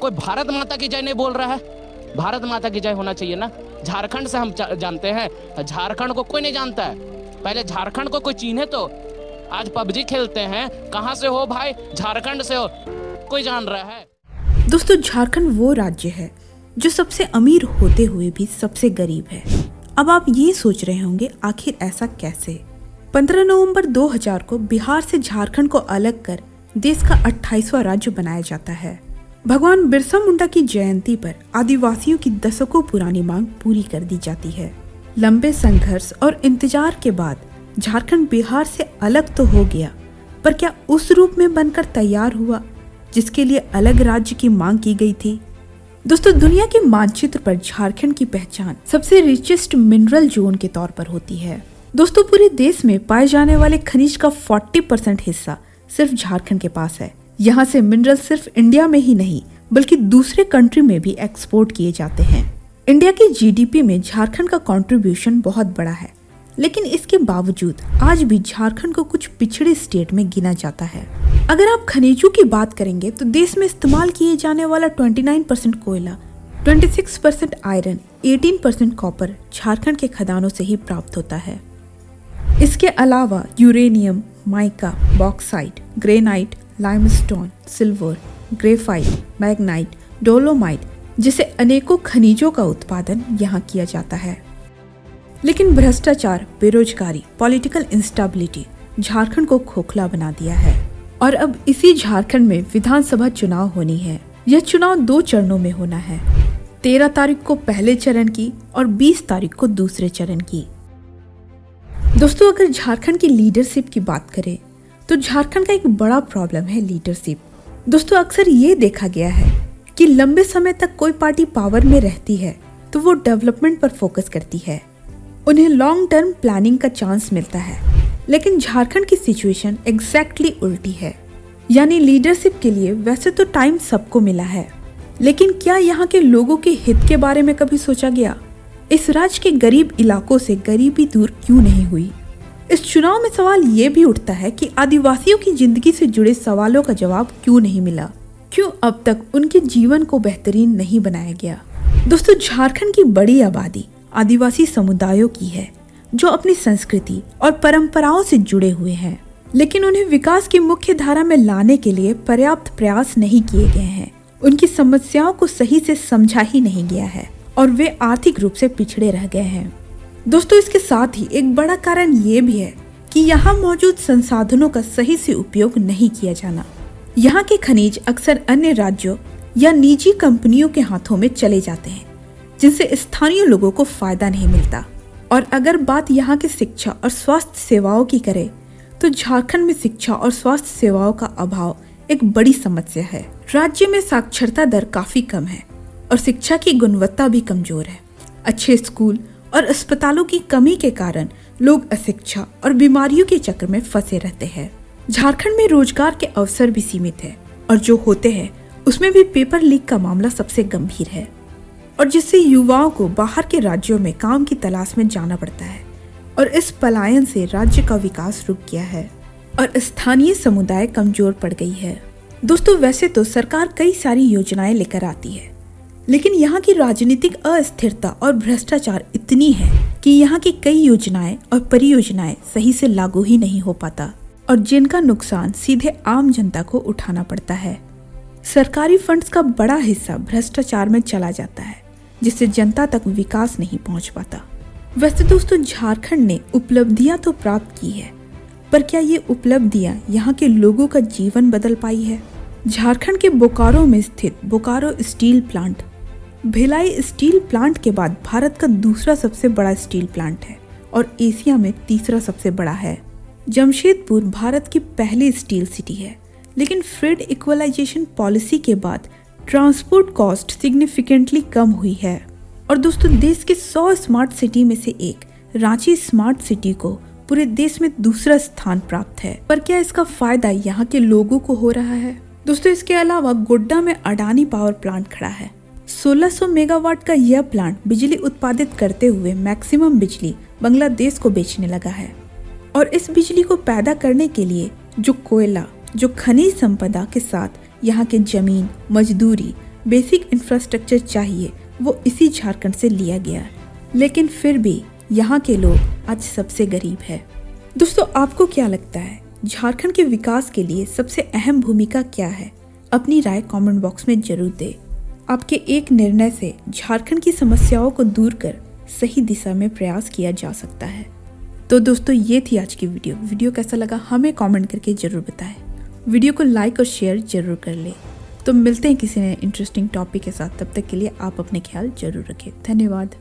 कोई भारत माता की जय नहीं बोल रहा है। भारत माता की जय होना चाहिए ना। झारखंड से हम जानते हैं, झारखंड को कोई नहीं जानता है। पहले झारखंड को कोई चिन्हे तो। आज पबजी खेलते हैं, कहाँ से हो भाई? झारखंड से हो, कोई जान रहा है? दोस्तों, झारखंड वो राज्य है जो सबसे अमीर होते हुए भी सबसे गरीब है। अब आप ये सोच रहे होंगे आखिर ऐसा कैसे? 15 नवंबर 2000 को बिहार से झारखंड को अलग कर देश का 28वां राज्य बनाया जाता है। भगवान बिरसा मुंडा की जयंती पर आदिवासियों की दशकों पुरानी मांग पूरी कर दी जाती है। लंबे संघर्ष और इंतजार के बाद झारखंड बिहार से अलग तो हो गया, पर क्या उस रूप में बनकर तैयार हुआ जिसके लिए अलग राज्य की मांग की गई थी? दोस्तों, दुनिया के मानचित्र पर झारखंड की पहचान सबसे रिचेस्ट मिनरल जोन के तौर पर होती है। दोस्तों, पूरे देश में पाए जाने वाले खनिज का 40% हिस्सा सिर्फ झारखंड के पास है। यहाँ से मिनरल सिर्फ इंडिया में ही नहीं बल्कि दूसरे कंट्री में भी एक्सपोर्ट किए जाते हैं। इंडिया की जीडीपी में झारखंड का कंट्रीब्यूशन बहुत बड़ा है, लेकिन इसके बावजूद आज भी झारखंड को कुछ पिछड़े स्टेट में गिना जाता है। अगर आप खनिजों की बात करेंगे तो देश में इस्तेमाल किए जाने वाला 29% कोयला, 26% आयरन, 18% कॉपर झारखंड के खदानों से ही प्राप्त होता है। इसके अलावा uranium, mica, bauxite, granite, limestone, silver, graphite, Magnite, dolomite जैसे अनेकों खनिजों का उत्पादन यहाँ किया जाता है। लेकिन भ्रष्टाचार, बेरोजगारी, पॉलिटिकल इंस्टेबिलिटी झारखंड को खोखला बना दिया है। और अब इसी झारखंड में विधानसभा चुनाव होनी है। यह चुनाव 2 चरणों में होना है, 13 तारीख को पहले चरण की और 20 तारीख को दूसरे चरण की। दोस्तों, अगर झारखंड की लीडरशिप की बात करें तो झारखंड का एक बड़ा प्रॉब्लम है लीडरशिप। दोस्तों, अक्सर ये देखा गया है कि लंबे समय तक कोई पार्टी पावर में रहती है तो वो डेवलपमेंट पर फोकस करती है, उन्हें लॉन्ग टर्म प्लानिंग का चांस मिलता है। लेकिन झारखंड की सिचुएशन एग्जैक्टली उल्टी है। यानी लीडरशिप के लिए वैसे तो टाइम सबको मिला है, लेकिन क्या यहाँ के लोगों के हित के बारे में कभी सोचा गया? इस राज्य के गरीब इलाकों से गरीबी दूर क्यों नहीं हुई? इस चुनाव में सवाल ये भी उठता है कि आदिवासियों की जिंदगी से जुड़े सवालों का जवाब क्यों नहीं मिला? क्यों अब तक उनके जीवन को बेहतरीन नहीं बनाया गया? दोस्तों, झारखंड की बड़ी आबादी आदिवासी समुदायों की है जो अपनी संस्कृति और परंपराओं से जुड़े हुए हैं, लेकिन उन्हें विकास की मुख्य धारा में लाने के लिए पर्याप्त प्रयास नहीं किए गए हैं। उनकी समस्याओं को सही से समझा ही नहीं गया है और वे आर्थिक रूप से पिछड़े रह गए हैं। दोस्तों, इसके साथ ही एक बड़ा कारण ये भी है कि यहाँ मौजूद संसाधनों का सही से उपयोग नहीं किया जाना। यहाँ के खनिज अक्सर अन्य राज्यों या निजी कंपनियों के हाथों में चले जाते हैं, जिनसे स्थानीय लोगों को फायदा नहीं मिलता। और अगर बात यहाँ की शिक्षा और स्वास्थ्य सेवाओं की करें तो झारखंड में शिक्षा और स्वास्थ्य सेवाओं का अभाव एक बड़ी समस्या है। राज्य में साक्षरता दर काफी कम है और शिक्षा की गुणवत्ता भी कमजोर है। अच्छे स्कूल और अस्पतालों की कमी के कारण लोग अशिक्षा और बीमारियों के चक्र में फंसे रहते हैं। झारखंड में रोजगार के अवसर भी सीमित है और जो होते हैं उसमें भी पेपर लीक का मामला सबसे गंभीर है, और जिससे युवाओं को बाहर के राज्यों में काम की तलाश में जाना पड़ता है। और इस पलायन से राज्य का विकास रुक गया है और स्थानीय समुदाय कमजोर पड़ गई है। दोस्तों, वैसे तो सरकार कई सारी योजनाएं लेकर आती है, लेकिन यहाँ की राजनीतिक अस्थिरता और भ्रष्टाचार इतनी है कि यहाँ की कई योजनाएं और परियोजनाएं सही से लागू ही नहीं हो पाता और जिनका नुकसान सीधे आम जनता को उठाना पड़ता है। सरकारी फंड्स का बड़ा हिस्सा भ्रष्टाचार में चला जाता है, जिससे जनता तक विकास नहीं पहुँच पाता। वैसे दोस्तों, झारखंड ने उपलब्धियां तो प्राप्त की है, पर क्या ये उपलब्धियां यहाँ के लोगों का जीवन बदल पाई है? झारखंड के बोकारो में स्थित Bokaro steel plant Bhilai steel plant के बाद भारत का दूसरा सबसे बड़ा स्टील प्लांट है और एशिया में तीसरा सबसे बड़ा है। जमशेदपुर भारत की पहली स्टील सिटी है, लेकिन फ्रेट इक्वलाइजेशन पॉलिसी के बाद ट्रांसपोर्ट कॉस्ट सिग्निफिकेंटली कम हुई है। और दोस्तों, देश के 100 स्मार्ट सिटी में से एक रांची स्मार्ट सिटी को पूरे देश में दूसरा स्थान प्राप्त है। पर क्या इसका फायदा यहाँ के लोगों को हो रहा है? दोस्तों, इसके अलावा गोड्डा में अडानी पावर प्लांट खड़ा है। 1600 मेगावाट का यह प्लांट बिजली उत्पादित करते हुए मैक्सिमम बिजली बांग्लादेश को बेचने लगा है। और इस बिजली को पैदा करने के लिए जो कोयला, जो खनिज संपदा के साथ यहाँ के जमीन, मजदूरी, बेसिक इंफ्रास्ट्रक्चर चाहिए वो इसी झारखंड से लिया गया है, लेकिन फिर भी यहाँ के लोग आज सबसे गरीब है। दोस्तों, आपको क्या लगता है झारखंड के विकास के लिए सबसे अहम भूमिका क्या है? अपनी राय कमेंट बॉक्स में जरूर दें। आपके एक निर्णय से झारखंड की समस्याओं को दूर कर सही दिशा में प्रयास किया जा सकता है। तो दोस्तों, ये थी आज की वीडियो कैसा लगा हमें कमेंट करके जरूर बताएं। वीडियो को लाइक और शेयर जरूर कर ले। तो मिलते हैं किसी नए इंटरेस्टिंग टॉपिक के साथ, तब तक के लिए आप अपने ख्याल जरूर रखें। धन्यवाद।